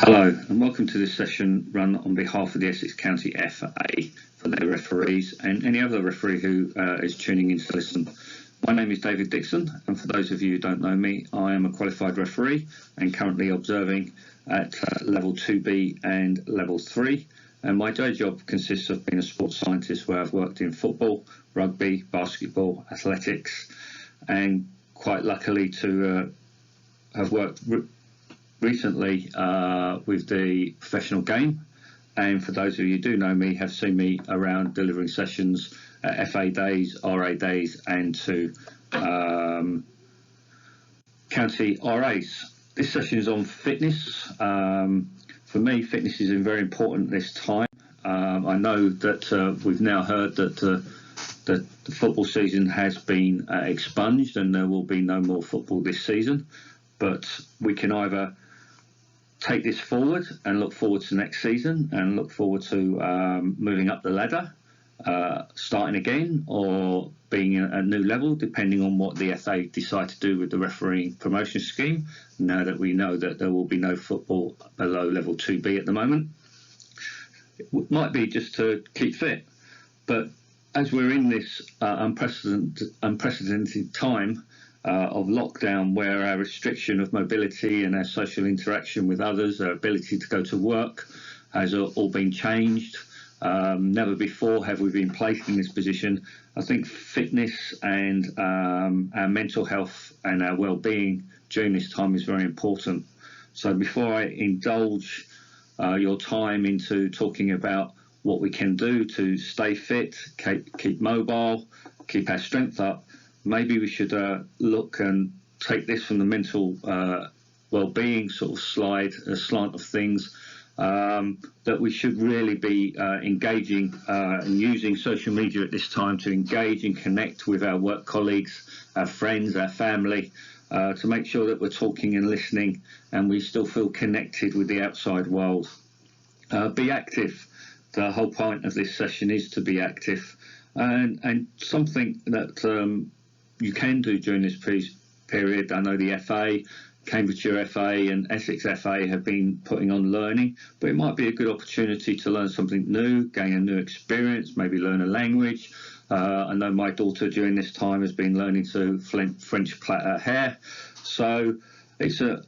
Hello and welcome to this session run on behalf of the Essex County FA for their referees and any other referee who is tuning in to listen. My name is David Dixon, and for those of you who don't know me, I am a qualified referee and currently observing at level 2B and level 3. And my day job consists of being a sports scientist where I've worked in football, rugby, basketball, athletics, and quite luckily to have worked recently with the professional game, and for those of you who do know me, have seen me around delivering sessions at FA days, RA days, and to county RAs. This session is on fitness. For me, fitness is very important this time. I know that we've now heard that the football season has been expunged and there will be no more football this season, but we can either take this forward and look forward to next season and look forward to moving up the ladder, starting again, or being at a new level, depending on what the FA decide to do with the refereeing promotion scheme, now that we know that there will be no football below level 2B at the moment. It might be just to keep fit, but as we're in this unprecedented time of lockdown, where our restriction of mobility and our social interaction with others, our ability to go to work, has all been changed. Never before have we been placed in this position. I think fitness and our mental health and our well-being during this time is very important. So before I indulge your time into talking about what we can do to stay fit, keep mobile, keep our strength up, maybe we should look and take this from the mental well-being sort of slant of things, that we should really be engaging and using social media at this time to engage and connect with our work colleagues, our friends, our family, to make sure that we're talking and listening and we still feel connected with the outside world. Be active. The whole point of this session is to be active, and something that you can do during this period. I know the FA, Cambridgeshire FA and Essex FA have been putting on learning, but it might be a good opportunity to learn something new, gain a new experience, maybe learn a language. I know my daughter during this time has been learning to French plait her hair. So it's an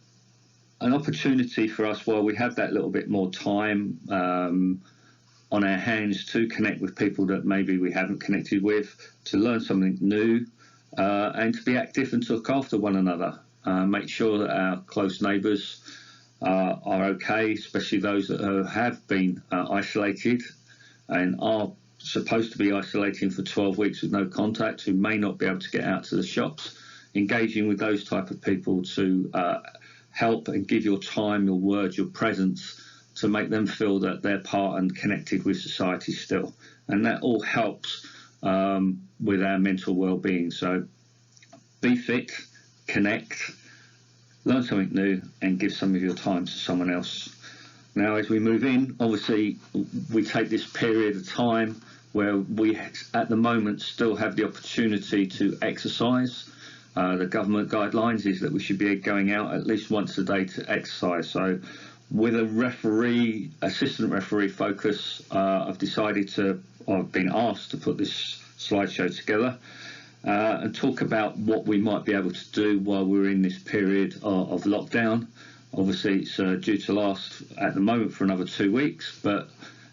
opportunity for us, while we have that little bit more time on our hands, to connect with people that maybe we haven't connected with, to learn something new, and to be active and to look after one another. Make sure that our close neighbours are okay, especially those that have been isolated and are supposed to be isolating for 12 weeks with no contact, who may not be able to get out to the shops. Engaging with those type of people to help and give your time, your words, your presence, to make them feel that they're part and connected with society still. And that all helps with our mental well-being. So be fit, connect, learn something new, and give some of your time to someone else. Now, as we move in, obviously we take this period of time where we at the moment still have the opportunity to exercise. The government guidelines is that we should be going out at least once a day to exercise. So with a assistant referee focus, I've been asked to put this slideshow together and talk about what we might be able to do while we're in this period of lockdown. Obviously, it's due to last at the moment for another 2 weeks, but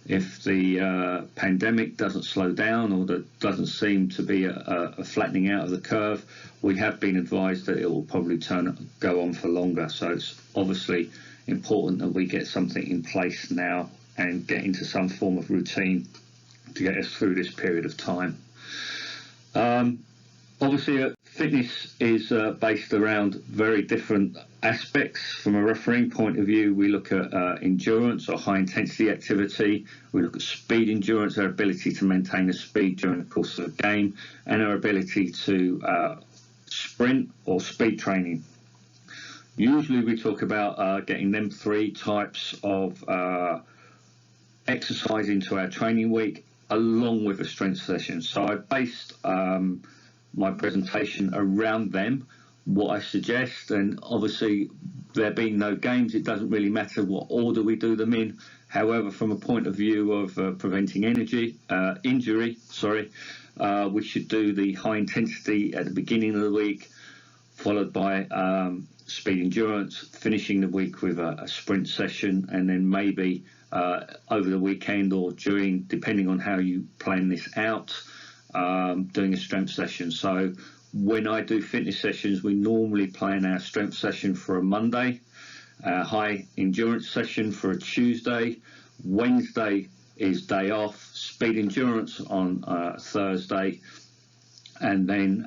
if the pandemic doesn't slow down, or there doesn't seem to be a flattening out of the curve, we have been advised that it will probably go on for longer. So it's obviously important that we get something in place now and get into some form of routine to get us through this period of time. Obviously, fitness is based around very different aspects. From a refereeing point of view, we look at endurance or high intensity activity. We look at speed endurance, our ability to maintain the speed during the course of a game, and our ability to sprint or speed training. Usually we talk about getting them 3 types of exercise into our training week, along with a strength session. So I based my presentation around them, what I suggest. And obviously, there being no games, it doesn't really matter what order we do them in. However, from a point of view of preventing injury, we should do the high intensity at the beginning of the week, followed by speed endurance, finishing the week with a sprint session, and then maybe over the weekend or during, depending on how you plan this out, doing a strength session. So when I do fitness sessions, we normally plan our strength session for a Monday, our high endurance session for a Tuesday, Wednesday is day off, speed endurance on Thursday, and then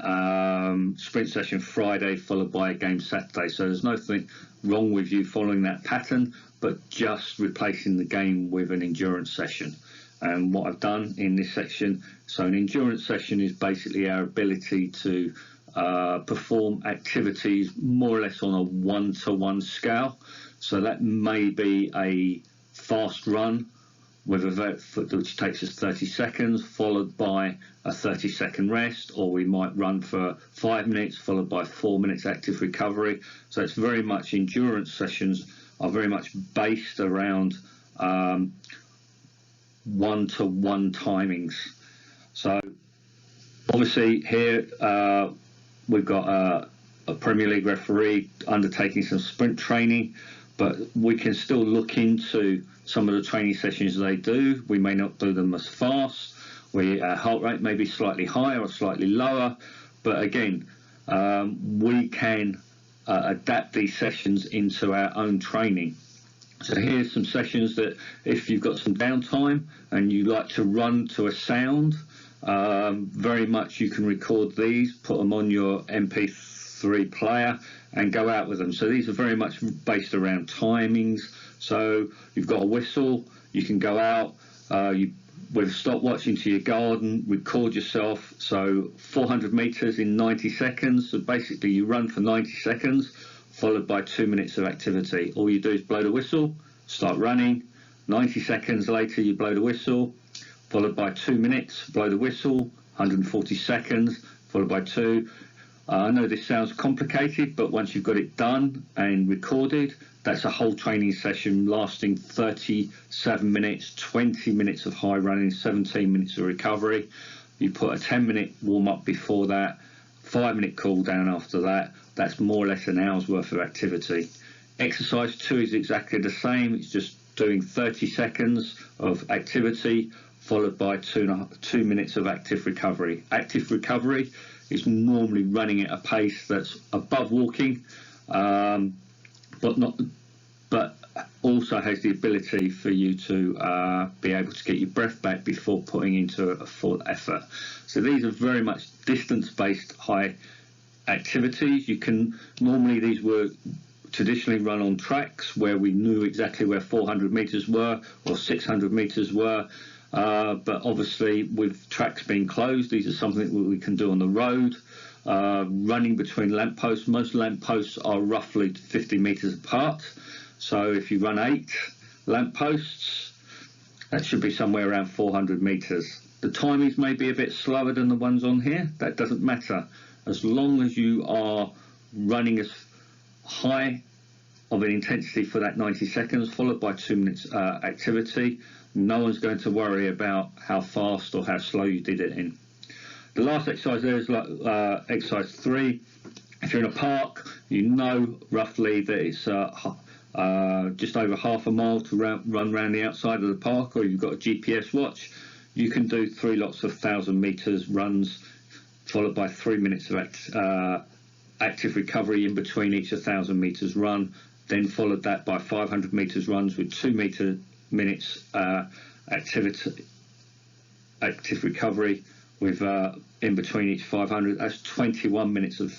sprint session Friday, followed by a game Saturday. So there's nothing wrong with you following that pattern, but just replacing the game with an endurance session. And what I've done in this section, so an endurance session is basically our ability to perform activities more or less on a 1-to-1 scale. So that may be a fast run with a vert foot which takes us 30 seconds, followed by a 30-second rest, or we might run for 5 minutes, followed by 4 minutes active recovery. So it's very much, endurance sessions are very much based around 1-to-1 timings. So obviously here we've got a Premier League referee undertaking some sprint training, but we can still look into some of the training sessions they do. We may not do them as fast. Our heart rate may be slightly higher or slightly lower, but again, we can adapt these sessions into our own training. So here's some sessions that if you've got some downtime and you like to run to a sound, very much you can record these, put them on your MP3 player and go out with them. So these are very much based around timings. So you've got a whistle, you can go out with a stopwatch into your garden, record yourself. So 400 meters in 90 seconds. So basically you run for 90 seconds, followed by 2 minutes of activity. All you do is blow the whistle, start running. 90 seconds later, you blow the whistle, followed by 2 minutes, blow the whistle, 140 seconds, followed by 2. I know this sounds complicated, but once you've got it done and recorded, that's a whole training session lasting 37 minutes, 20 minutes of high running, 17 minutes of recovery. You put a 10-minute warm-up before that, 5-minute cool down after that. That's more or less an hour's worth of activity. Exercise 2 is exactly the same. It's just doing 30 seconds of activity, followed by 2 minutes of active recovery. Active recovery is normally running at a pace that's above walking, but also has the ability for you to be able to get your breath back before putting into a full effort. So these are very much distance-based high activities. These were traditionally run on tracks where we knew exactly where 400 meters were or 600 meters were. But obviously with tracks being closed, these are something that we can do on the road. Running between lampposts, most lampposts are roughly 50 meters apart. So if you run 8 lampposts, that should be somewhere around 400 meters. The timings may be a bit slower than the ones on here. That doesn't matter. As long as you are running as high of an intensity for that 90 seconds, followed by 2 minutes activity, no one's going to worry about how fast or how slow you did it in. The last exercise there is exercise 3. If you're in a park, you know roughly that it's just over half a mile to run around the outside of the park, or you've got a GPS watch. You can do 3 lots of 1,000 meters runs, followed by 3 minutes of active recovery in between each 1,000 meters run, then followed that by 500 meters runs with 2 minutes active recovery with in between each 500. That's 21 minutes of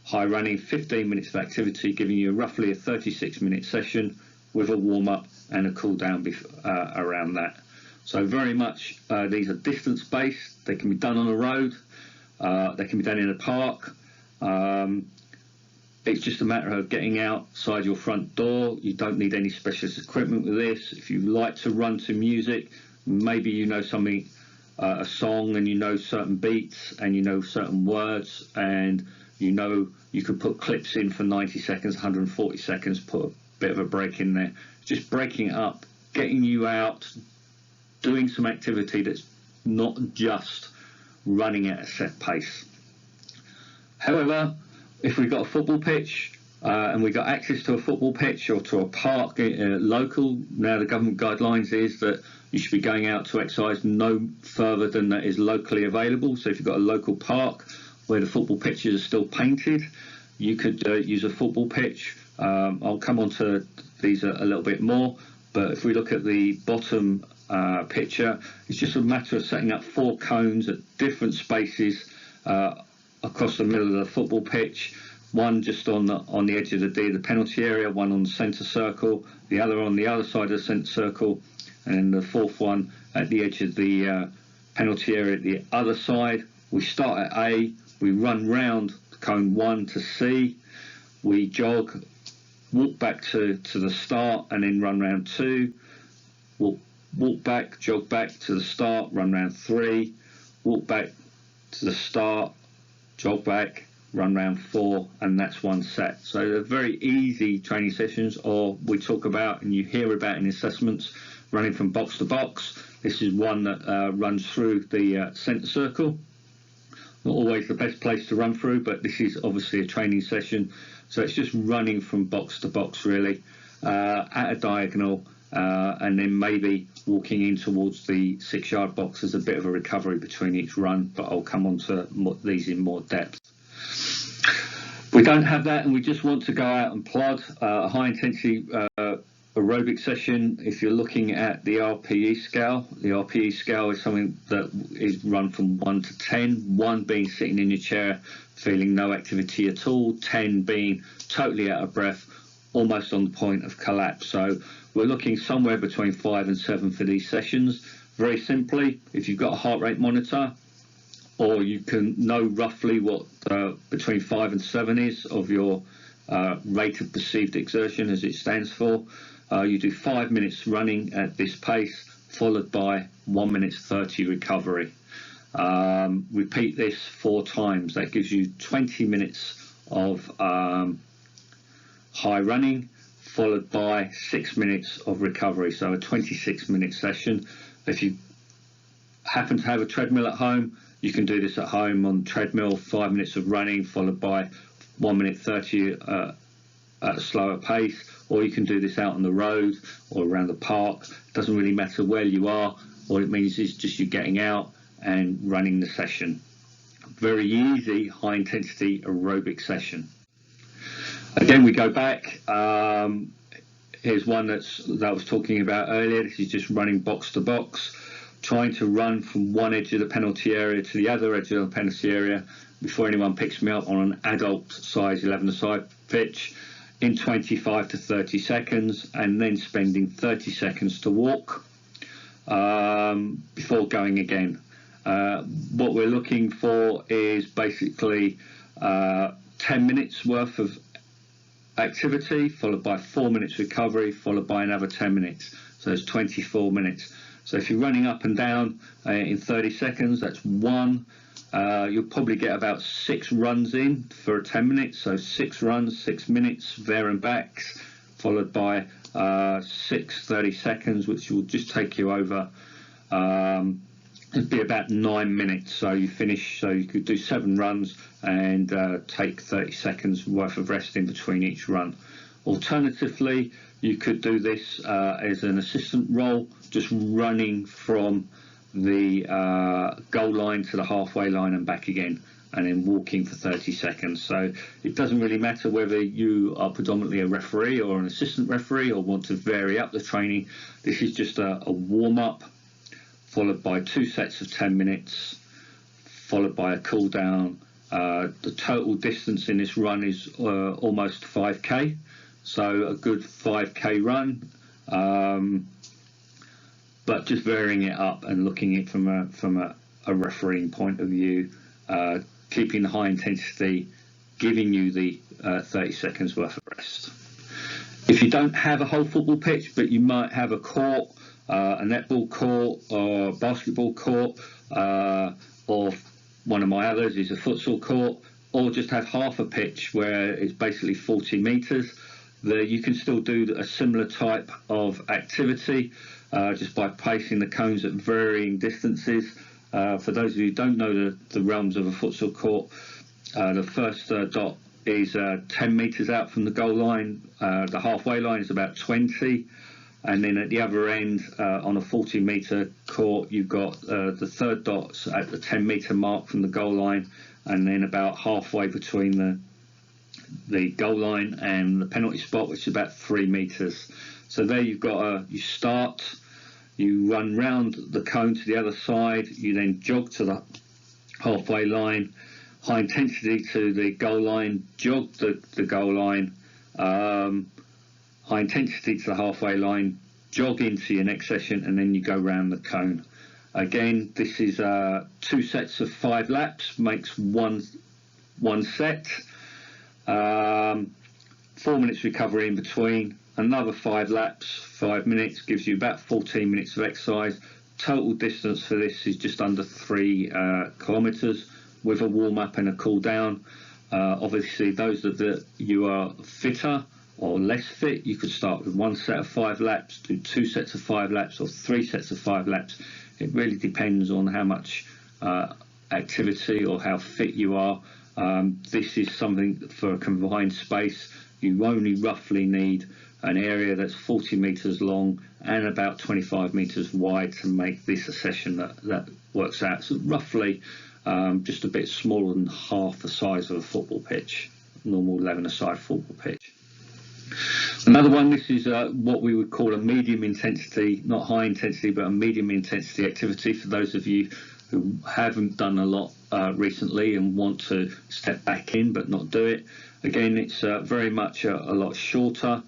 high running, 15 minutes of activity, giving you roughly a 36-minute session with a warm-up and a cool down around that. So very much these are distance based. They can be done on a road, they can be done in a park. It's just a matter of getting outside your front door. You don't need any specialist equipment with this. If you like to run to music, maybe you know something, a song, and you know certain beats and you know certain words, and you know You could put clips in for 90 seconds, 140 seconds, put a bit of a break in there. Just breaking it up, getting you out, doing some activity that's not just running at a set pace. However, if we've got a football pitch and we've got access to a football pitch or to a park local, now the government guidelines is that you should be going out to exercise no further than that is locally available. So if you've got a local park where the football pitches are still painted, you could use a football pitch. I'll come on to these a little bit more, but if we look at the bottom picture, it's just a matter of setting up 4 cones at different spaces across the middle of the football pitch, one just on the edge of the penalty area, one on the centre circle, the other on the other side of the centre circle, and the 4th one at the edge of the penalty area at the other side. We start at A, we run round cone 1 to C, we jog, walk back to the start, and then run round 2, walk back, jog back to the start, run round 3, walk back to the start, jog back, run round 4, and that's one set. So they're very easy training sessions, or we talk about and you hear about in assessments, running from box to box. This is one that runs through the centre circle. Not always the best place to run through, but this is obviously a training session. So it's just running from box to box really, at a diagonal, and then maybe walking in towards the 6-yard box as a bit of a recovery between each run, but I'll come on to these in more depth. We don't have that and we just want to go out and plod a high intensity aerobic session. If you're looking at the RPE scale, the RPE scale is something that is run from 1 to 10, 1 being sitting in your chair feeling no activity at all, 10 being totally out of breath, almost on the point of collapse. So we're looking somewhere between 5 and 7 for these sessions. Very simply, if you've got a heart rate monitor, or you can know roughly what between 5 and 7 is of your rate of perceived exertion, as it stands for. You do 5 minutes running at this pace, followed by 1 minute 30 recovery. Repeat this 4 times. That gives you 20 minutes of high running, followed by 6 minutes of recovery. So a 26-minute session. If you happen to have a treadmill at home, you can do this at home on treadmill, 5 minutes of running, followed by 1 minute 30 at a slower pace, or you can do this out on the road or around the park. It doesn't really matter where you are. All it means is just you getting out and running the session. Very easy, high intensity aerobic session. Again, we go back. Here's one that I was talking about earlier. This is just running box to box, trying to run from one edge of the penalty area to the other edge of the penalty area before anyone picks me up on an adult size 11-a-side pitch in 25 to 30 seconds, and then spending 30 seconds to walk before going again. What we're looking for is basically 10 minutes worth of activity, followed by 4 minutes recovery, followed by another 10 minutes. So it's 24 minutes. So if you're running up and down in 30 seconds, that's 1. You'll probably get about 6 runs in for 10 minutes. So 6 runs, 6 minutes, there and backs, followed by 6 30 seconds, which will just take you over. It'd be about 9 minutes. So you finish, so you could do 7 runs and take 30 seconds worth of rest in between each run. Alternatively, you could do this as an assistant role, just running from the goal line to the halfway line and back again, and then walking for 30 seconds. So it doesn't really matter whether you are predominantly a referee or an assistant referee or want to vary up the training. This is just a warm-up, followed by 2 sets of 10 minutes, followed by a cool down. The total distance in this run is almost 5k, so a good 5k run, but just varying it up and looking at it from a refereeing point of view, keeping the high intensity, giving you the 30 seconds worth of rest. If you don't have a whole football pitch, but you might have a court, a netball court or a basketball court, or one of my others is a futsal court, or just have half a pitch where it's basically 40 metres. You can still do a similar type of activity just by placing the cones at varying distances. For those of you who don't know the realms of a futsal court, the first dot is 10 metres out from the goal line. The halfway line is about 20. And then at the other end, on a 40-metre court, you've got the third dots at the 10-metre mark from the goal line, and then about halfway between the goal line and the penalty spot, which is about 3 metres. So there you've got you start, you run round the cone to the other side, you then jog to the halfway line, high intensity to the goal line, jog the goal line, high intensity to the halfway line, jog into your next session, and then you go round the cone. Again, this is 2 sets of 5 laps, makes one set. 4 minutes recovery in between, another 5 laps, 5 minutes, gives you about 14 minutes of exercise. Total distance for this is just under 3 kilometres with a warm-up and a cool-down. Obviously, those that you are fitter or less fit, you could start with 1 set of 5 laps, do 2 sets of 5 laps, or 3 sets of 5 laps. It really depends on how much activity or how fit you are. This is something for a confined space. You only roughly need an area that's 40 metres long and about 25 metres wide to make this a session that works out. So roughly just a bit smaller than half the size of a football pitch, normal 11-a-side football pitch. Another one, this is what we would call a medium intensity, not high intensity, but a medium intensity activity for those of you who haven't done a lot recently and want to step back in but not do it. Again, it's very much a lot shorter,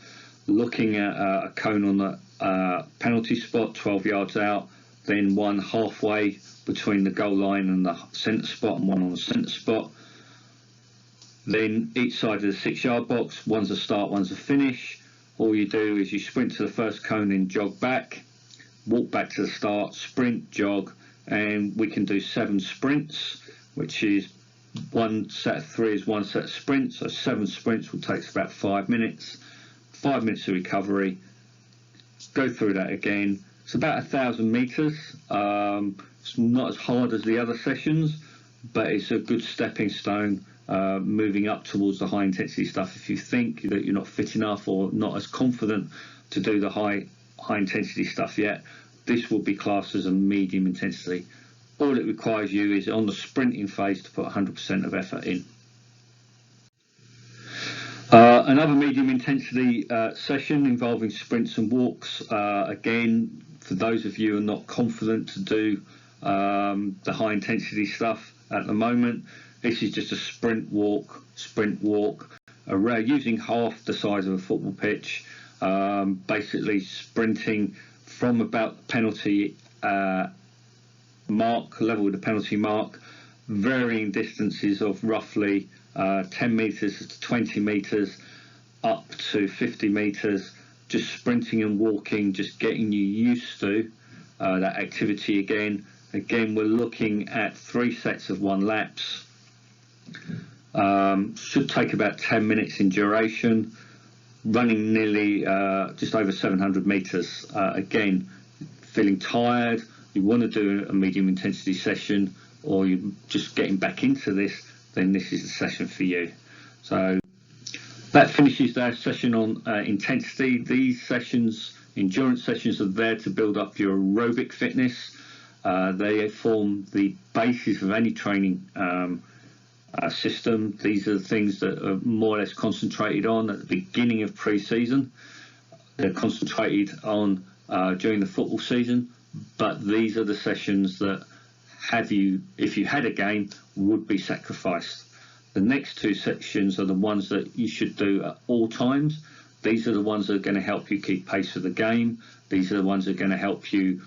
looking at a cone on the penalty spot 12 yards out, then one halfway between the goal line and the centre spot and one on the centre spot. Then each side of the 6-yard box, one's a start, one's a finish. All you do is you sprint to the first cone and jog back, walk back to the start, sprint, jog, and we can do 7 sprints, which is 1 set of 3 is 1 set of sprints, so 7 sprints will take about 5 minutes. 5 minutes of recovery, go through that again. It's about 1,000 metres. It's not as hard as the other sessions, but it's a good stepping stone moving up towards the high intensity stuff. If you think that you're not fit enough or not as confident to do the high intensity stuff yet, this will be classed as a medium intensity. All it requires you is on the sprinting phase to put 100% of effort in. Another medium intensity session involving sprints and walks. Again, for those of you who are not confident to do the high intensity stuff at the moment, this is just a sprint walk, using half the size of a football pitch, basically sprinting from about the penalty mark, level with the penalty mark, varying distances of roughly 10 metres to 20 metres up to 50 metres, just sprinting and walking, just getting you used to that activity again. Again, we're looking at 3 sets of 1 laps. Should take about 10 minutes in duration, running nearly just over 700 metres. Again, feeling tired, you want to do a medium intensity session, or you're just getting back into this, then this is the session for you. So that finishes our session on intensity. These sessions, endurance sessions, are there to build up your aerobic fitness. They form the basis of any training system. These are the things that are more or less concentrated on at the beginning of pre-season. They're concentrated on during the football season, but these are the sessions that if you had a game, would be sacrificed. The next 2 sections are the ones that you should do at all times. These are the ones that are going to help you keep pace with the game. These are the ones that are going to help you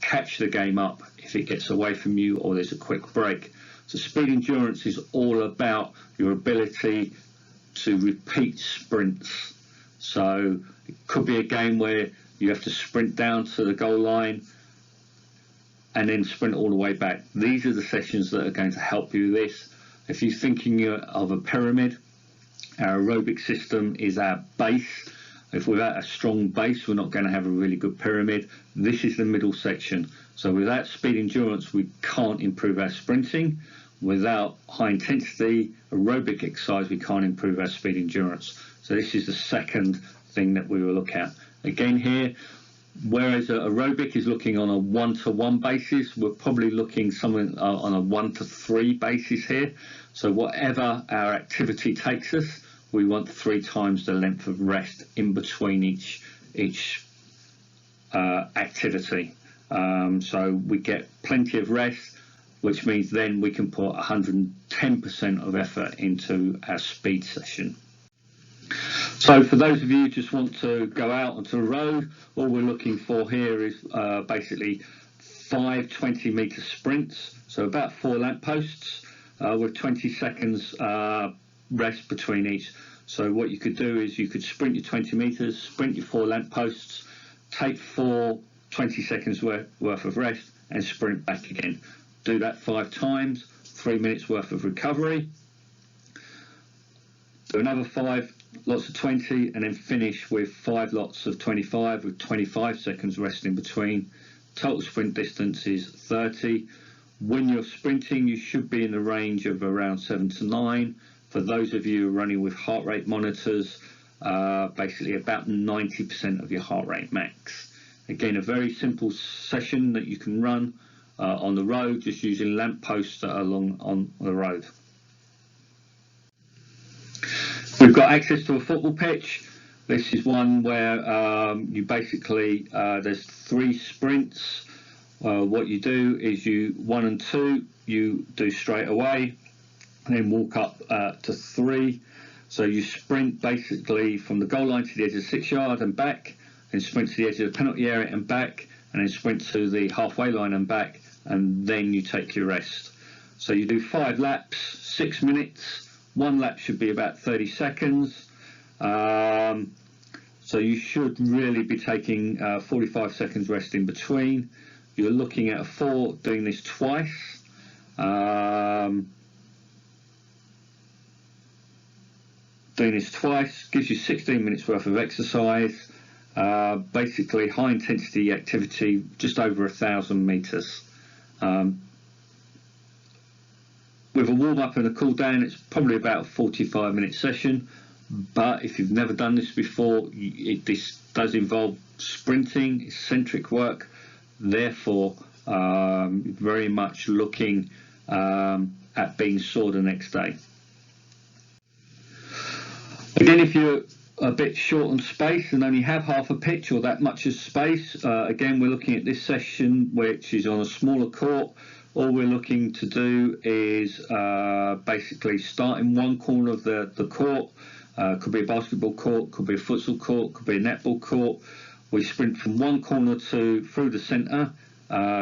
catch the game up if it gets away from you or there's a quick break. So speed endurance is all about your ability to repeat sprints. So it could be a game where you have to sprint down to the goal line and then sprint all the way back. These are the sessions that are going to help you with this. If you're thinking of a pyramid, our aerobic system is our base. If without a strong base, we're not going to have a really good pyramid. This is the middle section. So without speed endurance, we can't improve our sprinting. Without high intensity aerobic exercise, we can't improve our speed endurance. So this is the second thing that we will look at. Again here, whereas aerobic is looking on a 1-to-1 basis, we're probably looking something on a 1-to-3 basis here. So whatever our activity takes us, we want 3 times the length of rest in between each activity. So we get plenty of rest, which means then we can put 110% of effort into our speed session. So for those of you who just want to go out onto the road, all we're looking for here is basically 5 20-metre sprints, so about 4 lampposts with 20 seconds rest between each. So what you could do is you could sprint your 20 metres, sprint your 4 lampposts, take 4 20 seconds worth of rest and sprint back again. Do that 5 times, 3 minutes worth of recovery. Do another 5 lots of 20 and then finish with 5 lots of 25 with 25 seconds rest in between. Total sprint distance is 30. When you're sprinting, you should be in the range of around 7 to 9. For those of you running with heart rate monitors, basically about 90% of your heart rate max. Again, a very simple session that you can run on the road, just using lampposts that are along on the road. We've got access to a football pitch. This is one where you basically, there's 3 sprints. What you do is 1 and 2, you do straight away, and then walk up to 3. So you sprint basically from the goal line to the edge of 6 yard and back, then sprint to the edge of the penalty area and back, and then sprint to the halfway line and back, and then you take your rest. So you do 5 laps, 6 minutes. 1 lap should be about 30 seconds. So you should really be taking 45 seconds rest in between. You're looking at a 4 doing this twice. Doing this twice gives you 16 minutes worth of exercise. Basically high intensity activity, just over 1,000 meters. With a warm up and a cool down, it's probably about a 45-minute session. But if you've never done this before, this does involve sprinting, eccentric work. Therefore, very much looking at being sore the next day. Again, if you're a bit short on space and only have half a pitch or that much of space, again, we're looking at this session, which is on a smaller court. All we're looking to do is basically start in one corner of the court. Could be a basketball court, could be a futsal court, could be a netball court. We sprint from one corner through the centre,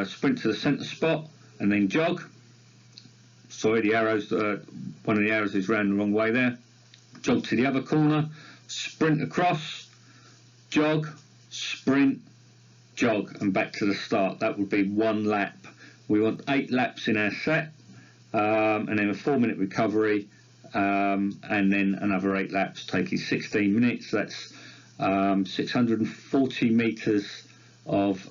sprint to the centre spot, and then jog. Sorry, the arrows, one of the arrows is round the wrong way there. Jog to the other corner, sprint across, jog, sprint, jog, and back to the start. That would be 1 lap. We want 8 laps in our set, and then a 4-minute recovery, and then another 8 laps, taking 16 minutes. That's 640 meters of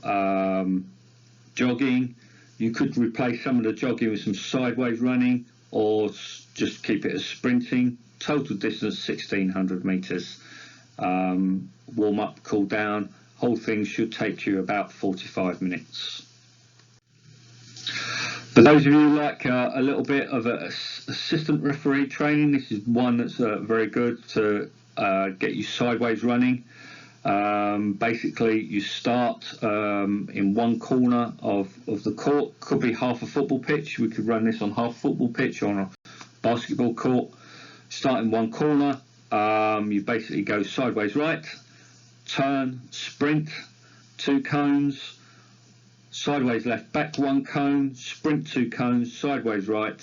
jogging. You could replace some of the jogging with some sideways running, or just keep it as sprinting. Total distance 1,600 meters. Warm up, cool down. Whole thing should take you about 45 minutes. For those of you who like a little bit of assistant referee training, this is one that's very good to get you sideways running. Basically, you start in one corner of the court. Could be half a football pitch. We could run this on half a football pitch or on a basketball court. Start in one corner. You basically go sideways right, turn, sprint, 2 cones. Sideways left, back 1 cone, sprint 2 cones, sideways right,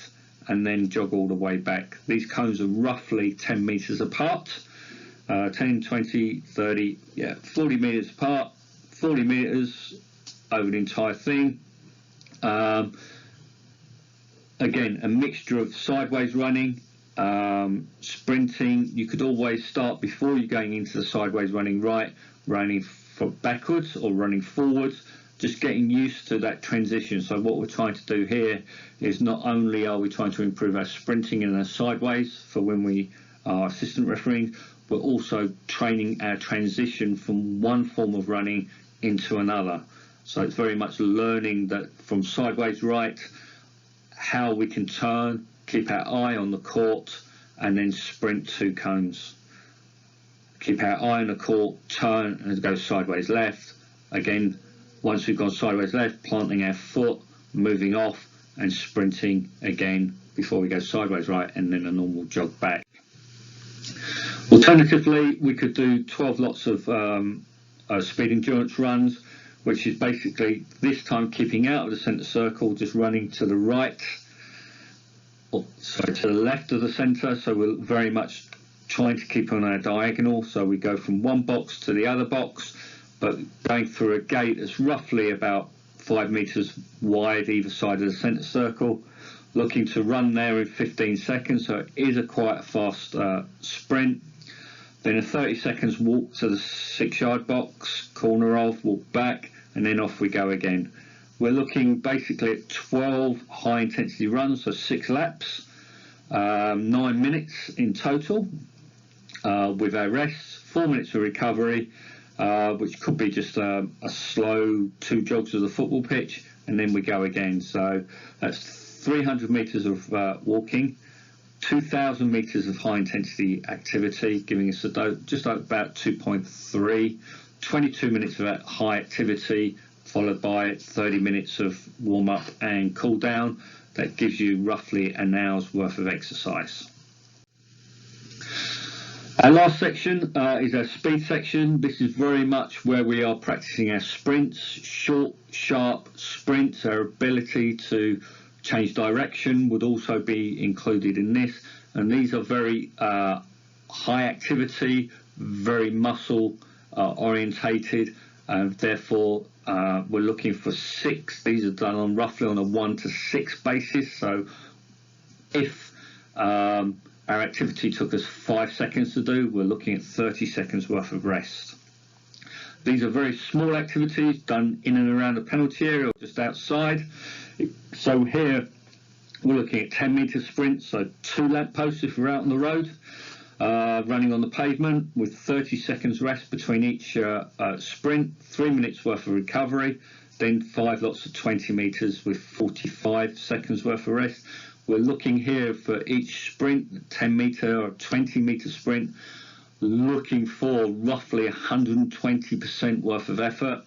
and then jog all the way back. These cones are roughly 10 meters apart, 10, 20, 30, 40 meters apart, 40 meters over the entire thing. Again, a mixture of sideways running, sprinting. You could always start before you're going into the sideways running running for backwards or running forwards, just getting used to that transition. So what we're trying to do here is not only are we trying to improve our sprinting and our sideways for when we are assistant refereeing, we're also training our transition from one form of running into another. So it's very much learning that from sideways right, how we can turn, keep our eye on the court, and then sprint 2 cones. Keep our eye on the court, turn, and go sideways left. Again, once we've gone sideways left, planting our foot, moving off, and sprinting again before we go sideways right, and then a normal jog back. Alternatively, we could do 12 lots of speed endurance runs, which is basically this time keeping out of the centre circle, just running to the right, to the left of the centre. So we're very much trying to keep on our diagonal. So we go from one box to the other box, but going through a gate that's roughly about 5 metres wide either side of the centre circle, looking to run there in 15 seconds. So it is a quite fast sprint. Then a 30 seconds walk to the 6-yard box, corner of, walk back, and then off we go again. We're looking basically at 12 high intensity runs, so 6 laps, 9 minutes in total, with our rests, 4 minutes of recovery, which could be just a slow 2 jogs of the football pitch, and then we go again. So that's 300 metres of walking, 2,000 metres of high intensity activity, giving us just about 2.3, 22 minutes of high activity, followed by 30 minutes of warm up and cool down. That gives you roughly an hour's worth of exercise. Our last section is our speed section. This is very much where we are practicing our sprints, short, sharp sprints. Our ability to change direction would also be included in this. And these are very high activity, very muscle orientated, and therefore we're looking for 6. These are done on roughly on a 1 to 6 basis. So if our activity took us 5 seconds to do, we're looking at 30 seconds worth of rest. These are very small activities done in and around the penalty area or just outside. So here we're looking at 10-metre sprints, so 2 lamp posts if we're out on the road, running on the pavement with 30 seconds rest between each sprint, 3 minutes worth of recovery, then 5 lots of 20 metres with 45 seconds worth of rest. We're looking here for each sprint, 10-metre or 20-metre sprint, looking for roughly 120% worth of effort.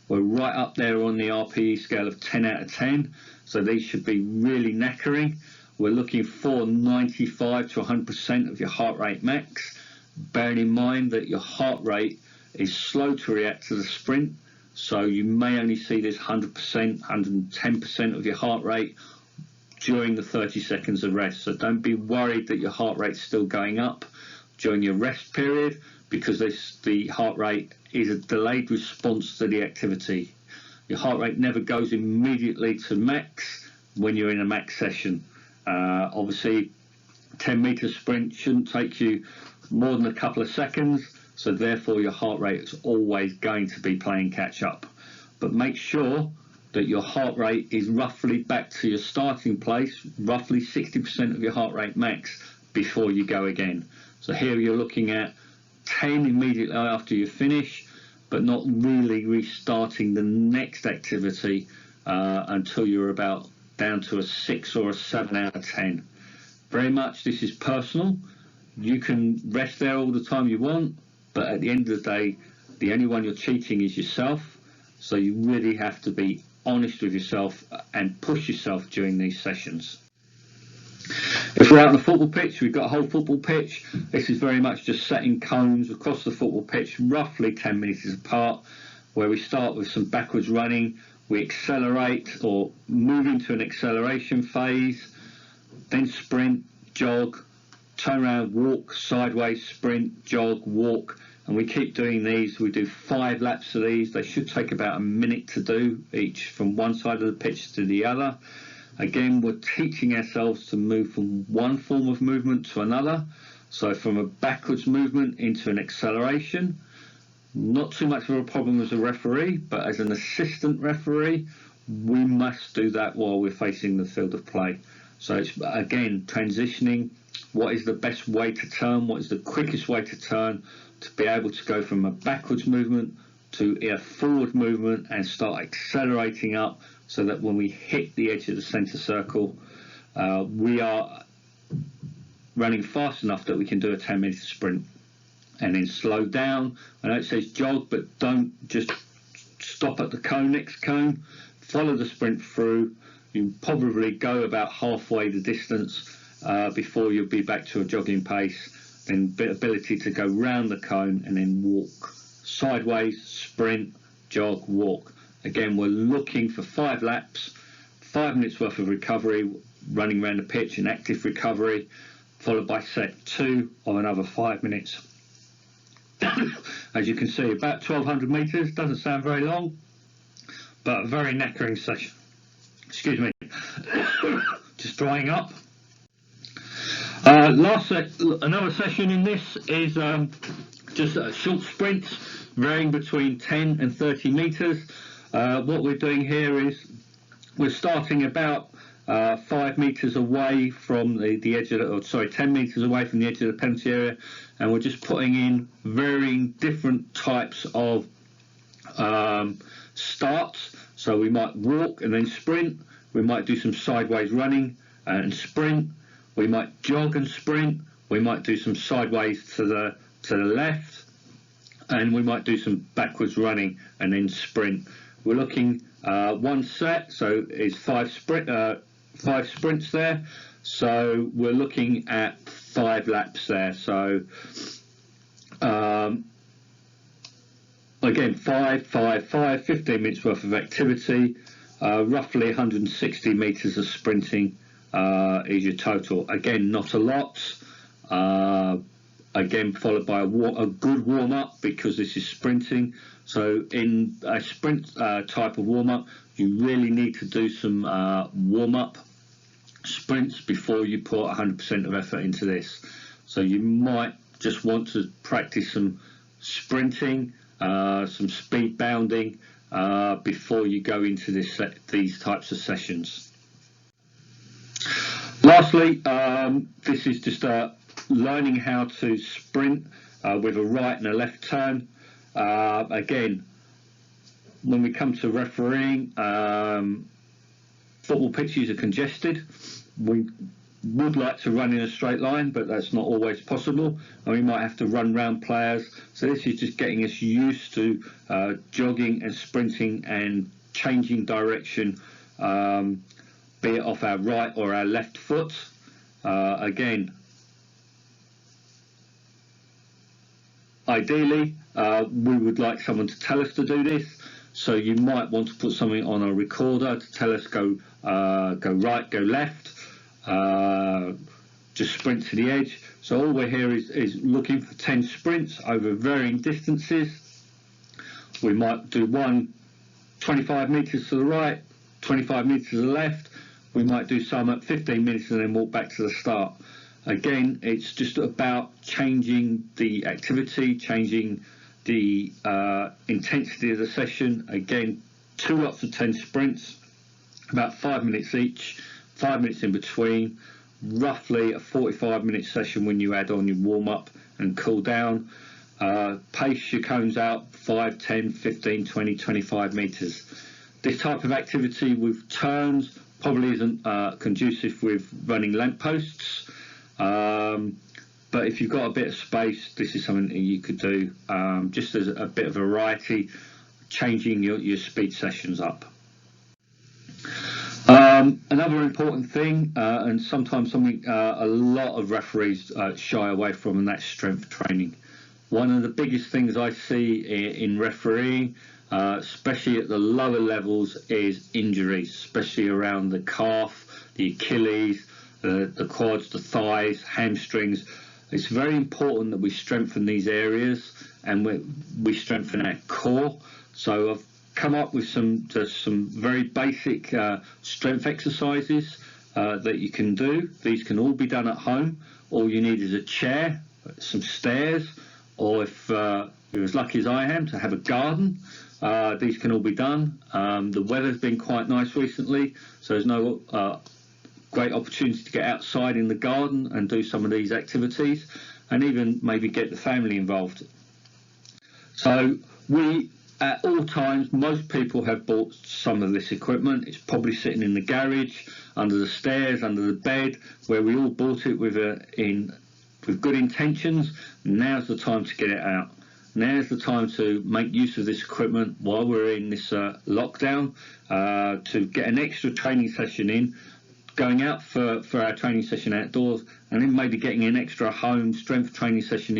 We're right up there on the RPE scale of 10 out of 10, so these should be really knackering. We're looking for 95 to 100% of your heart rate max, bearing in mind that your heart rate is slow to react to the sprint, so you may only see this 100%, 110% of your heart rate during the 30 seconds of rest. So don't be worried that your heart rate's still going up during your rest period, because the heart rate is a delayed response to the activity. Your heart rate never goes immediately to max when you're in a max session. Obviously 10-metre sprint shouldn't take you more than a couple of seconds, so therefore your heart rate is always going to be playing catch up. But make sure that your heart rate is roughly back to your starting place, roughly 60% of your heart rate max before you go again. So here you're looking at 10 immediately after you finish, but not really restarting the next activity until you're about down to a 6 or a 7 out of 10. Very much this is personal. You can rest there all the time you want, but at the end of the day, the only one you're cheating is yourself. So you really have to be honest with yourself and push yourself during these sessions. If we're out on a football pitch, we've got a whole football pitch. This is very much just setting cones across the football pitch, roughly 10 metres apart, where we start with some backwards running. We accelerate or move into an acceleration phase, then sprint, jog, turn around, walk, sideways, sprint, jog, walk, and we keep doing these. We do 5 laps of these. They should take about a minute to do each from one side of the pitch to the other. Again, we're teaching ourselves to move from one form of movement to another. So from a backwards movement into an acceleration. Not too much of a problem as a referee, but as an assistant referee, we must do that while we're facing the field of play. So it's, again, transitioning. What is the best way to turn? What is the quickest way to turn to be able to go from a backwards movement to a forward movement and start accelerating up, so that when we hit the edge of the centre circle, we are running fast enough that we can do a 10-metre sprint. And then slow down. I know it says jog, but don't just stop at the next cone. Follow the sprint through. You probably go about halfway the distance before you'll be back to a jogging pace. Then ability to go round the cone and then walk. Sideways, sprint, jog, walk. Again, we're looking for 5 laps, 5 minutes worth of recovery, running around the pitch and active recovery, followed by set 2 of another 5 minutes. As you can see, about 1,200 metres, doesn't sound very long, but a very knackering session. Excuse me, just drying up. Another session in this is just short sprints, varying between 10 and 30 metres. What we're doing here is we're starting about 5 metres away from the edge of the, or sorry, 10 metres away from the edge of the penalty area, and we're just putting in varying different types of starts. So we might walk and then sprint, we might do some sideways running and sprint, we might jog and sprint, we might do some sideways to the left, and we might do some backwards running and then sprint. We're looking one set, so it's 5 sprints there, so we're looking at 5 laps there. So again, 15 minutes worth of activity, roughly 160 metres of sprinting is your total. Again, not a lot. Again, followed by a good warm-up, because this is sprinting. So in a sprint type of warm-up, you really need to do some warm-up sprints before you put 100% of effort into this. So you might just want to practice some sprinting, some speed bounding before you go into these types of sessions. Lastly, this is just learning how to sprint with a right and a left turn. Again, when we come to refereeing, football pitches are congested. We would like to run in a straight line, but that's not always possible, and we might have to run round players. So this is just getting us used to jogging and sprinting and changing direction, be it off our right or our left foot. Again, ideally, we would like someone to tell us to do this. So you might want to put something on a recorder to tell us go right, go left, just sprint to the edge. So all we're here is looking for 10 sprints over varying distances. We might do one 25 metres to the right, 25 metres to the left. We might do some at 15 minutes and then walk back to the start. Again, it's just about changing the activity, changing the intensity of the session. Again, 2 lots of 10 sprints, about 5 minutes each, 5 minutes in between, roughly a 45-minute session when you add on your warm-up and cool down. Pace your cones out 5, 10, 15, 20, 25 metres. This type of activity with turns probably isn't conducive with running lampposts. But if you've got a bit of space, this is something that you could do just as a bit of variety, changing your speed sessions up. Another important thing, and sometimes something a lot of referees shy away from, and that's strength training. One of the biggest things I see in refereeing, especially at the lower levels, is injuries, especially around the calf, the Achilles, the quads, the thighs, hamstrings. It's very important that we strengthen these areas, and we strengthen our core. So I've come up with some very basic strength exercises that you can do. These can all be done at home. All you need is a chair, some stairs, or if you're as lucky as I am to have a garden, these can all be done. The weather's been quite nice recently, so there's no great opportunity to get outside in the garden and do some of these activities, and even maybe get the family involved. So at all times, most people have bought some of this equipment. It's probably sitting in the garage, under the stairs, under the bed, where we all bought it with good intentions. Now's the time to get it out. Now's the time to make use of this equipment while we're in this lockdown, to get an extra training session in, going out for our training session outdoors, and then maybe getting an extra home strength training session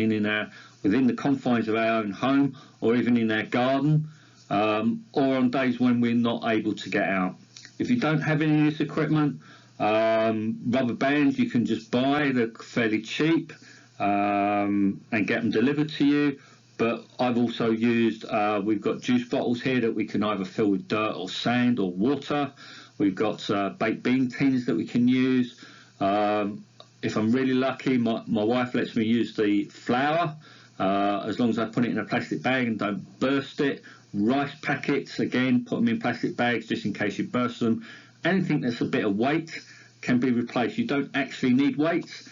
within the confines of our own home, or even in our garden, or on days when we're not able to get out. If you don't have any of this equipment, rubber bands you can just buy, they're fairly cheap, and get them delivered to you. But I've also used, we've got juice bottles here that we can either fill with dirt or sand or water. We've got baked bean tins that we can use. If I'm really lucky, my wife lets me use the flour, as long as I put it in a plastic bag and don't burst it. Rice packets, again, put them in plastic bags just in case you burst them. Anything that's a bit of weight can be replaced. You don't actually need weights.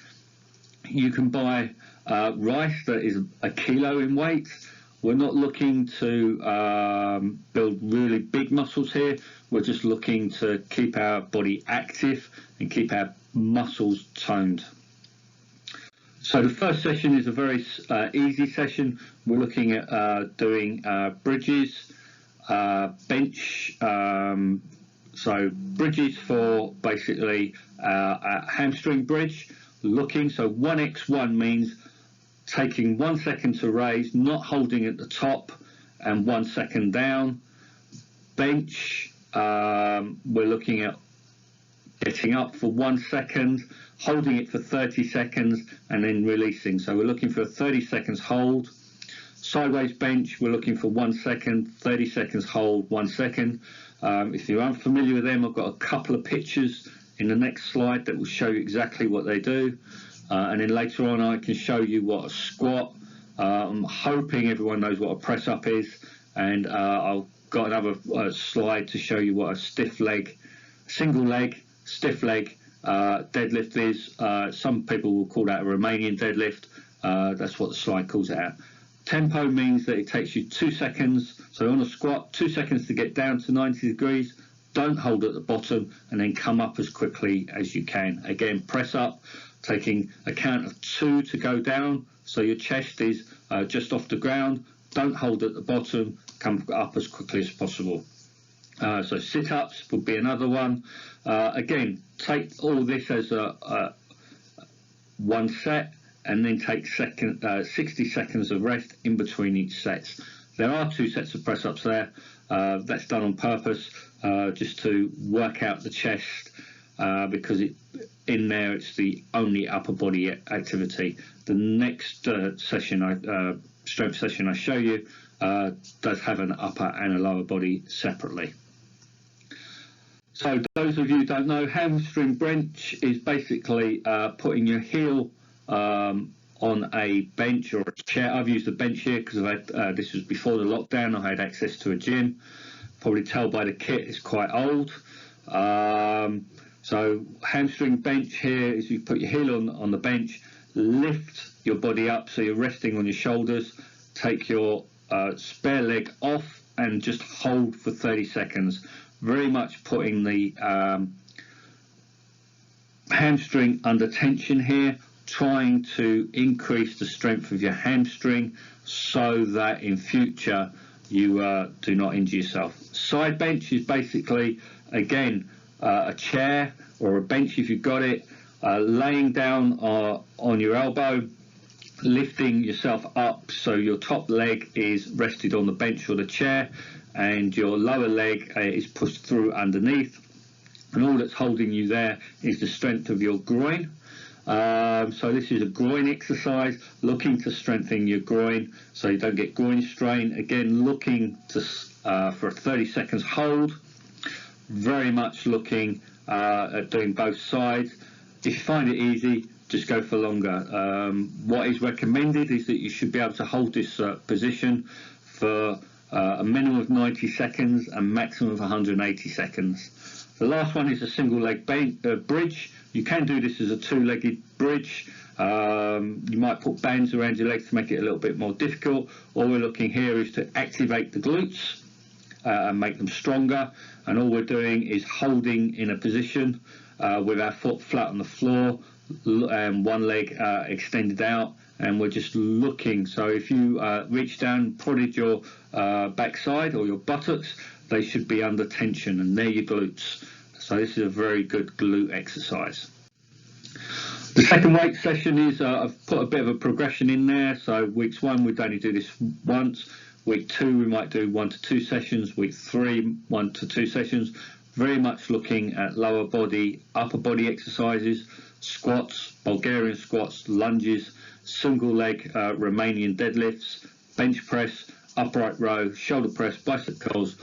You can buy rice that is a kilo in weight. We're not looking to build really big muscles here. We're just looking to keep our body active and keep our muscles toned. So the first session is a very easy session. We're looking at doing bridges, bench. So bridges for basically a hamstring bridge. So 1x1 means taking 1 second to raise, not holding at the top, and 1 second down. Bench, we're looking at getting up for 1 second, holding it for 30 seconds, and then releasing. So we're looking for a 30 seconds hold. Sideways bench, we're looking for 1 second, 30 seconds hold, 1 second. If you're unfamiliar with them, I've got a couple of pictures in the next slide that will show you exactly what they do. And then later on I can show you what a squat. I'm hoping everyone knows what a press up is, and I've got another slide to show you what a single leg, stiff leg deadlift is. Some people will call that a Romanian deadlift. That's what the slide calls it out. Tempo means that it takes you 2 seconds. So on a squat, 2 seconds to get down to 90 degrees. Don't hold at the bottom, and then come up as quickly as you can. Again, press up, taking a count of 2 to go down, so your chest is just off the ground. Don't hold at the bottom, come up as quickly as possible. So sit-ups would be another one. Again, take all this as one set, and then take 60 seconds of rest in between each set. There are 2 sets of press-ups there. That's done on purpose, just to work out the chest, because in there it's the only upper body activity. The next strength session I show you does have an upper and a lower body separately. So those of you who don't know, hamstring bench is basically putting your heel on a bench or a chair. I've used a bench here because this was before the lockdown. I had access to a gym. Probably tell by the kit it's quite old. So hamstring bench here is you put your heel on the bench, lift your body up so you're resting on your shoulders, take your spare leg off and just hold for 30 seconds. Very much putting the hamstring under tension here, trying to increase the strength of your hamstring so that in future you do not injure yourself. Side bench is basically, again, a chair or a bench if you've got it, laying down on your elbow, lifting yourself up so your top leg is rested on the bench or the chair, and your lower leg is pushed through underneath, and all that's holding you there is the strength of your groin. So this is a groin exercise, looking to strengthen your groin so you don't get groin strain. Again, looking to for a 30 seconds hold, very much looking at doing both sides. If you find it easy, just go for longer. What is recommended is that you should be able to hold this position for a minimum of 90 seconds and maximum of 180 seconds. The last one is a single leg bridge. You can do this as a two-legged bridge. You might put bands around your legs to make it a little bit more difficult. All we're looking here is to activate the glutes and make them stronger. And all we're doing is holding in a position with our foot flat on the floor and one leg extended out, and we're just looking. So if you reach down, prodded your backside or your buttocks, they should be under tension, and they're your glutes. So this is a very good glute exercise. The second weight session is, I've put a bit of a progression in there. So weeks 1, we'd only do this once. Week 2, we might do 1 to 2 sessions. Week 3, 1 to 2 sessions. Very much looking at lower body, upper body exercises, squats, Bulgarian squats, lunges, single leg Romanian deadlifts, bench press, upright row, shoulder press, bicep curls,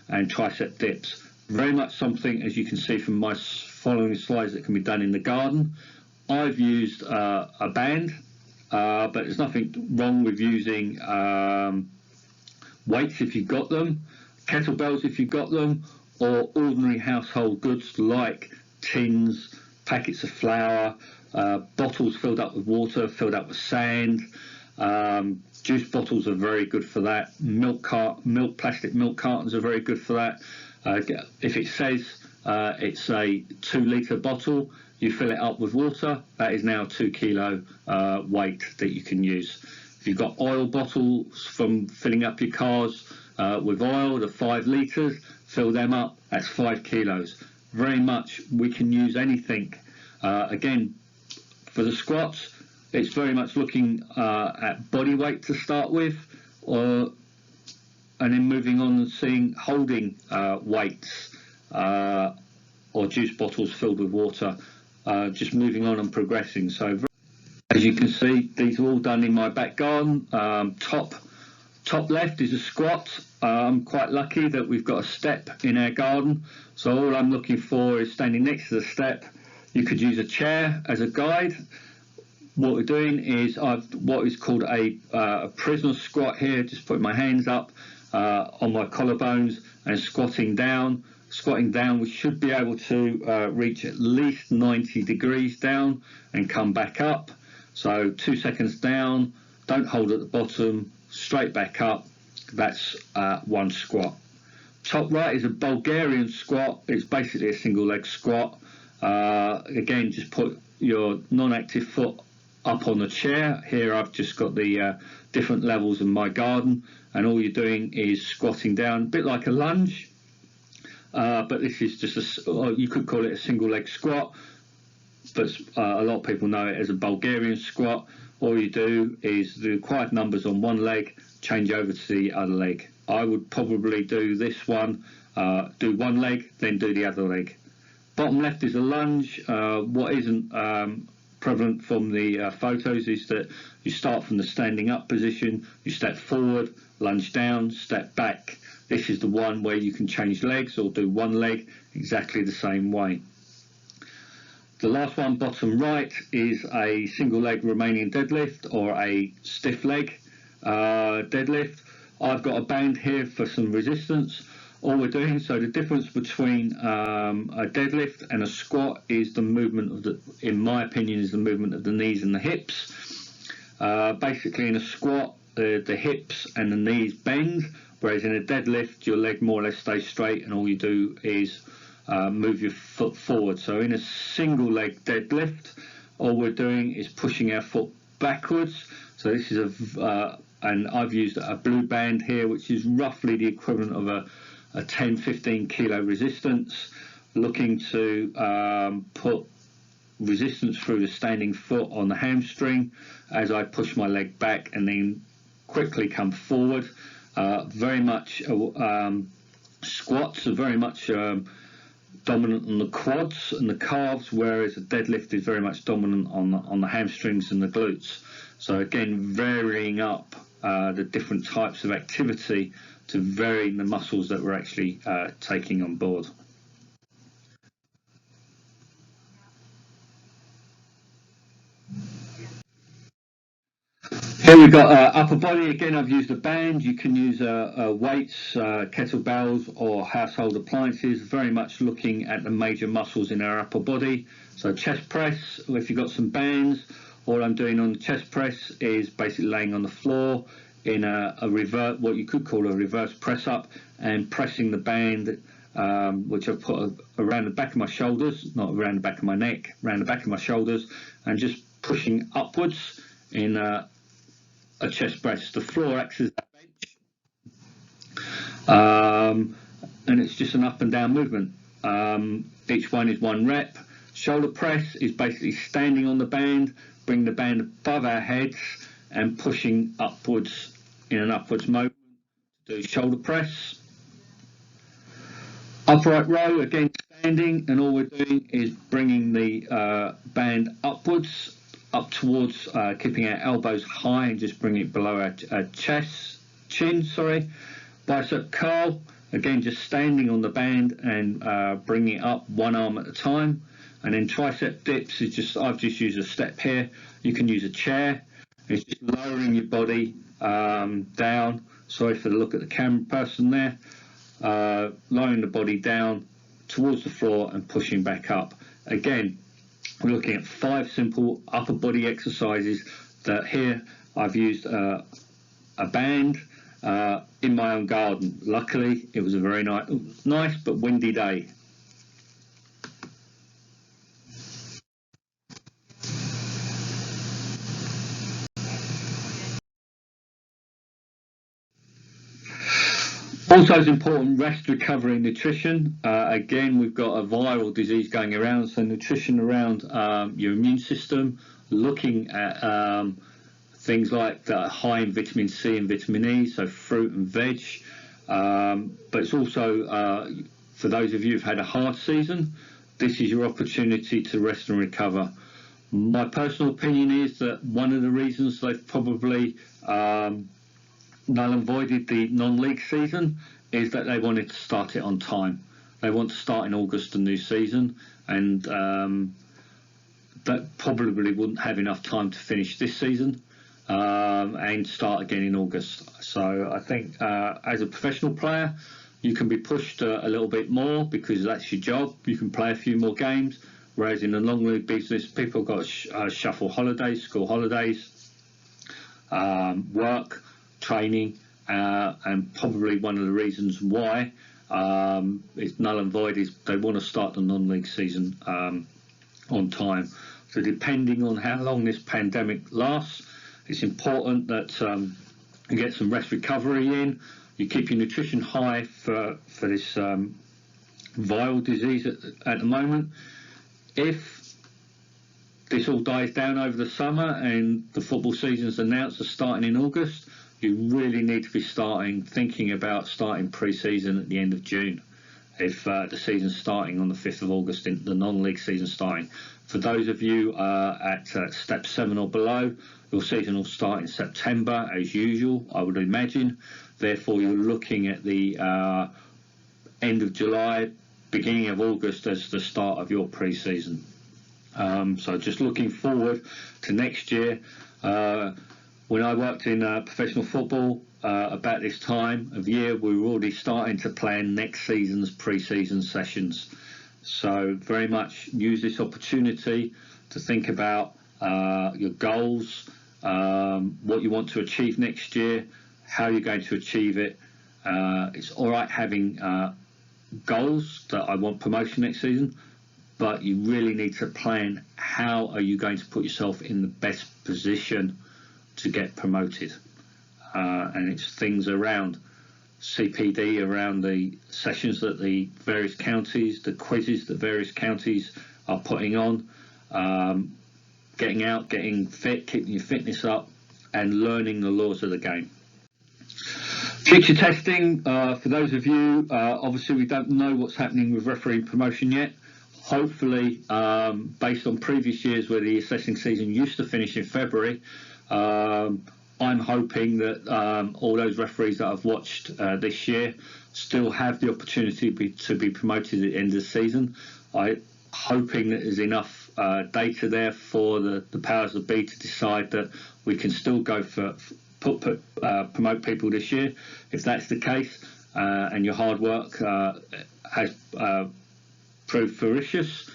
and tricep dips. Very much something, as you can see from my following slides, that can be done in the garden. I've used a band, but there's nothing wrong with using weights if you've got them, kettlebells if you've got them, or ordinary household goods like tins, packets of flour, bottles filled up with water, filled up with sand. Juice bottles are very good for that. Plastic milk cartons are very good for that. If it says it's a 2-litre bottle, you fill it up with water, that is now 2 kilo weight that you can use. If you've got oil bottles from filling up your cars with oil, the 5 litres, fill them up, that's 5 kilos. Very much we can use anything. Again, for the squats, it's very much looking at body weight to start with, and then moving on and seeing holding weights or juice bottles filled with water, just moving on and progressing. So as you can see, these are all done in my back garden. Top left is a squat. I'm quite lucky that we've got a step in our garden, so all I'm looking for is standing next to the step. You could use a chair as a guide. What we're doing is what is called a prisoner squat here, just putting my hands up on my collarbones and squatting down. Squatting down, we should be able to reach at least 90 degrees down and come back up. So 2 seconds down, don't hold at the bottom, straight back up. That's one squat. Top right is a Bulgarian squat. It's basically a single leg squat. Again, just put your non-active foot up on the chair. Here I've just got the different levels in my garden, and all you're doing is squatting down, a bit like a lunge, but this is just you could call it a single leg squat, but a lot of people know it as a Bulgarian squat. All you do is the required numbers on one leg, change over to the other leg. I would probably do this one, do one leg, then do the other leg. Bottom left is a lunge. What isn't prevalent from the photos is that you start from the standing up position, you step forward, lunge down, step back. This is the one where you can change legs or do one leg exactly the same way. The last one, bottom right, is a single leg Romanian deadlift or a stiff leg deadlift. I've got a band here for some resistance. All we're doing, so the difference between a deadlift and a squat is the movement of the, in my opinion, is the movement of the knees and the hips. Basically in a squat, the hips and the knees bend, whereas in a deadlift, your leg more or less stays straight and all you do is move your foot forward. So in a single leg deadlift, all we're doing is pushing our foot backwards. So this is and I've used a blue band here, which is roughly the equivalent of a 10-15 kilo resistance, looking to put resistance through the standing foot on the hamstring as I push my leg back and then quickly come forward. Very much squats are very much dominant on the quads and the calves, whereas the deadlift is very much dominant on the hamstrings and the glutes. So again, varying up the different types of activity to vary the muscles that we're actually taking on board. Here we've got upper body. Again, I've used a band. You can use weights, kettlebells or household appliances, very much looking at the major muscles in our upper body. So chest press, if you've got some bands, all I'm doing on the chest press is basically laying on the floor in a reverse, what you could call a reverse press up, and pressing the band, which I've put around the back of my shoulders, not around the back of my neck, around the back of my shoulders, and just pushing upwards in a chest press. The floor acts as a bench, and it's just an up and down movement. Each one is 1 rep. Shoulder press is basically standing on the band, bring the band above our heads and pushing upwards in an upwards movement. Do shoulder press. Upright row, again standing, and all we're doing is bringing the band upwards, up towards, keeping our elbows high and just bring it below our chin. Bicep curl, again just standing on the band and bringing it up 1 arm at a time. And then tricep dips is just, I've just used a step here. You can use a chair. It's just lowering your body down. Sorry for the look at the camera person there. Lowering the body down towards the floor and pushing back up. Again, we're looking at 5 simple upper body exercises that here I've used a band in my own garden. Luckily, it was a very nice but windy day. Also, it's important, rest, recovery, and nutrition. Again, we've got a viral disease going around, so nutrition around your immune system, looking at things like high in vitamin C and vitamin E, so fruit and veg. But it's also, for those of you who've had a hard season, this is your opportunity to rest and recover. My personal opinion is that one of the reasons they've probably null and voided the non-league season is that they wanted to start it on time. They want to start in August the new season, and that probably wouldn't have enough time to finish this season and start again in August. So I think as a professional player, you can be pushed a little bit more because that's your job. You can play a few more games, whereas in the long league business, people got shuffle holidays, school holidays, work, training, and probably one of the reasons why it's null and void is they want to start the non-league season on time. So depending on how long this pandemic lasts, it's important that you get some rest recovery in, you keep your nutrition high for this viral disease at the moment. If this all dies down over the summer and the football season's announced as starting in August, you really need to be thinking about starting pre-season at the end of June. If the season's starting on the 5th of August, the non-league season starting. For those of you at step 7 or below, your season will start in September as usual, I would imagine. Therefore, you're looking at the end of July, beginning of August as the start of your pre-season. So just looking forward to next year. When I worked in professional football, about this time of year, we were already starting to plan next season's pre-season sessions. So very much use this opportunity to think about your goals, what you want to achieve next year, how you're going to achieve it. It's all right having goals that I want promotion next season, but you really need to plan how are you going to put yourself in the best position to get promoted. And it's things around CPD, around the sessions that the various counties, the quizzes that various counties are putting on, getting out, getting fit, keeping your fitness up, and learning the laws of the game. Future testing, for those of you, obviously we don't know what's happening with referee promotion yet. Hopefully, based on previous years where the assessing season used to finish in February, I'm hoping that all those referees that I've watched this year still have the opportunity to be promoted at the end of the season. I'm hoping that there's enough data there for the powers that be to decide that we can still go for promote people this year. If that's the case, and your hard work has proved ferocious,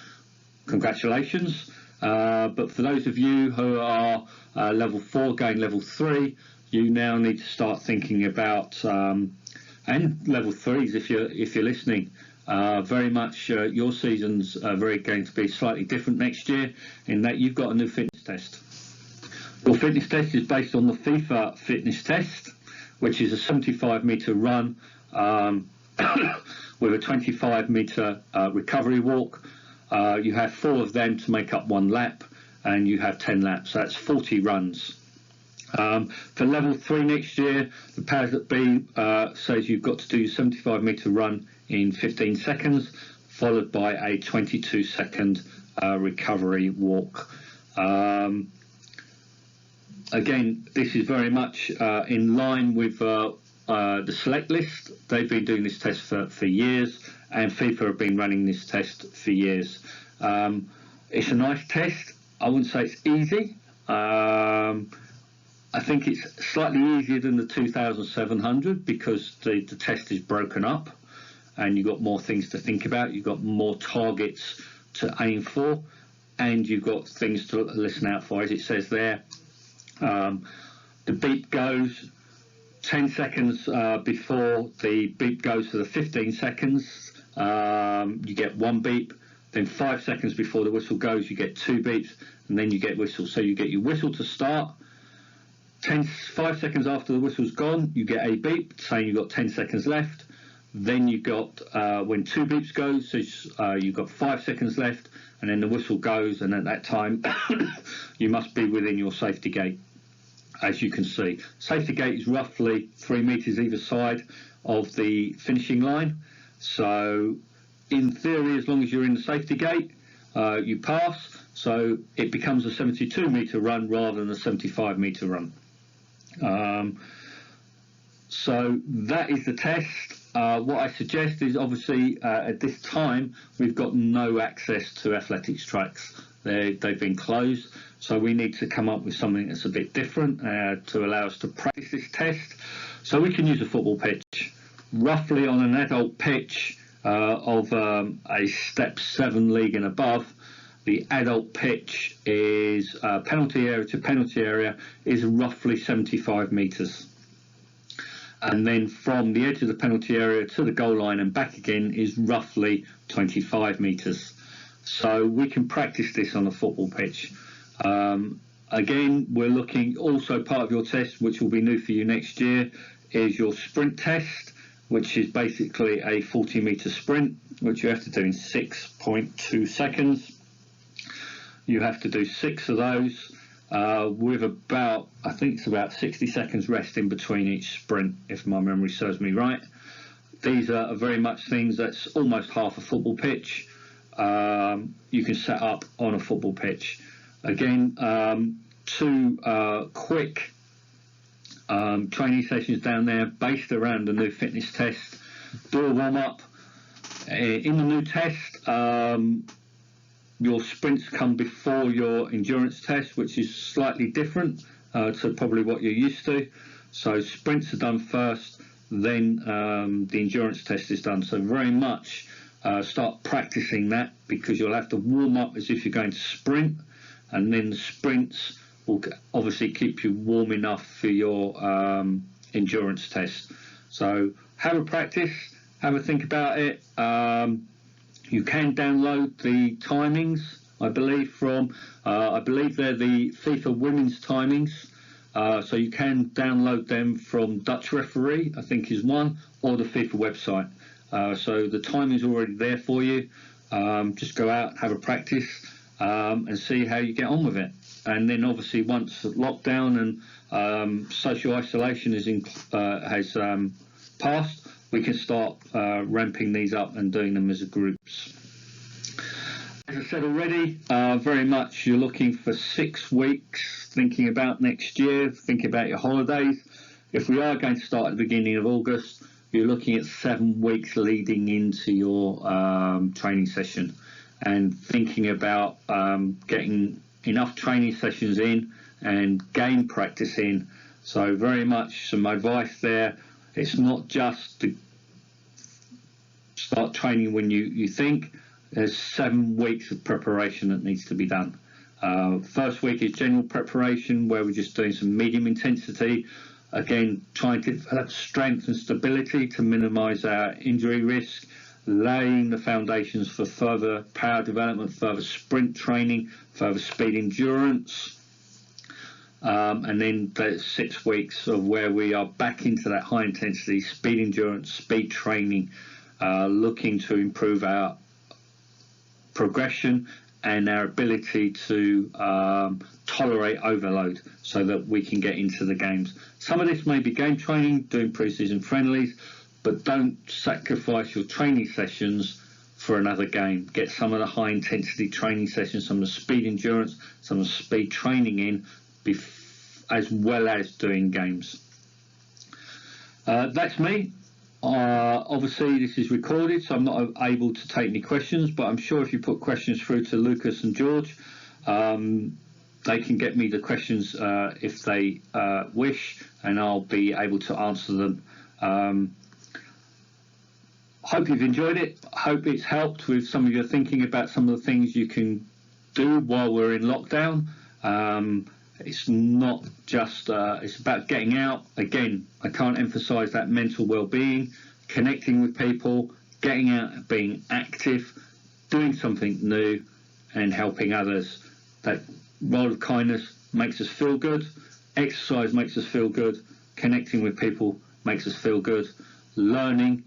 congratulations. But for those of you who are level 4 going level 3, you now need to start thinking about and level 3s if you're listening. Very much your season's going to be slightly different next year in that you've got a new fitness test. Your fitness test is based on the FIFA fitness test, which is a 75-metre run with a 25-metre recovery walk. You have 4 of them to make up 1 lap, and you have 10 laps. So that's 40 runs. For level 3 next year, the powers that be says you've got to do your 75-metre run in 15 seconds, followed by a 22-second recovery walk. Again, this is very much in line with the select list. They've been doing this test for years, and FIFA have been running this test for years. It's a nice test. I wouldn't say it's easy. I think it's slightly easier than the 2700 because the test is broken up and you've got more things to think about. You've got more targets to aim for, and you've got things to listen out for. As it says there, the beep goes 10 seconds before the beep goes to the 15 seconds. You get 1 beep. Then 5 seconds before the whistle goes, you get 2 beeps, and then you get whistle. So you get your whistle to start. 5 seconds after the whistle's gone, you get a beep saying you've got 10 seconds left. Then you got when 2 beeps go, so you've got 5 seconds left, and then the whistle goes, and at that time you must be within your safety gate. As you can see, safety gate is roughly 3 meters either side of the finishing line. So in theory, as long as you're in the safety gate, you pass. So it becomes a 72-meter run rather than a 75-meter run. So that is the test. What I suggest is, obviously, at this time, we've got no access to athletics tracks. They've been closed, so we need to come up with something that's a bit different to allow us to practice this test. So we can use a football pitch. Roughly on an adult pitch of a Step 7 league and above, the adult pitch is penalty area to penalty area is roughly 75 metres. And then from the edge of the penalty area to the goal line and back again is roughly 25 metres. So we can practice this on a football pitch. Again, we're looking, also part of your test, which will be new for you next year, is your sprint test, which is basically a 40-metre sprint, which you have to do in 6.2 seconds. You have to do 6 of those with about, I think it's about 60 seconds rest in between each sprint, if my memory serves me right. These are very much things that's almost half a football pitch. You can set up on a football pitch. Again, 2 quick training sessions down there based around the new fitness test. Do a warm-up. In the new test, your sprints come before your endurance test, which is slightly different to probably what you're used to. So sprints are done first, then the endurance test is done. So very much start practicing that, because you'll have to warm up as if you're going to sprint, and then the sprints will obviously keep you warm enough for your endurance test. So have a practice, have a think about it. You can download the timings, I believe, from, I believe they're the FIFA women's timings. So you can download them from Dutch Referee, I think is one, or the FIFA website. So the timing's already there for you. Just go out, have a practice, and see how you get on with it. and then obviously once lockdown and social isolation has passed, we can start ramping these up and doing them as groups. As I said already, very much you're looking for 6 weeks, thinking about next year, thinking about your holidays. If we are going to start at the beginning of August, you're looking at 7 weeks leading into your training session, and thinking about getting enough training sessions in and game practice in. So very much some advice there. It's not just to start training when you think. There's 7 weeks of preparation that needs to be done. First week is general preparation, where we're just doing some medium intensity. Again, trying to develop strength and stability to minimise our injury risk, laying the foundations for further power development, further sprint training, further speed endurance. And then there's 6 weeks of where we are back into that high intensity speed endurance, speed training, looking to improve our progression and our ability to tolerate overload so that we can get into the games. Some of this may be game training, doing pre-season friendlies, but don't sacrifice your training sessions for another game. Get some of the high intensity training sessions, some of the speed endurance, some of the speed training in, as well as doing games. That's me. Obviously this is recorded, so I'm not able to take any questions, but I'm sure if you put questions through to Lucas and George, they can get me the questions if they wish, and I'll be able to answer them. Hope you've enjoyed it. Hope it's helped with some of your thinking about some of the things you can do while we're in lockdown. It's not just, it's about getting out. Again, I can't emphasize that mental well-being, connecting with people, getting out, being active, doing something new and helping others. That role of kindness makes us feel good. Exercise makes us feel good. Connecting with people makes us feel good. Learning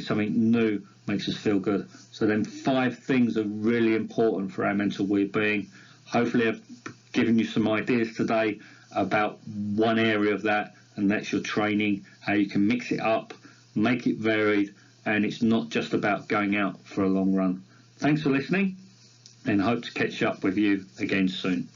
something new makes us feel good. So then 5 things are really important for our mental well-being. Hopefully I've given you some ideas today about one area of that, and that's your training, how you can mix it up, make it varied, and it's not just about going out for a long run. Thanks for listening, and hope to catch up with you again soon.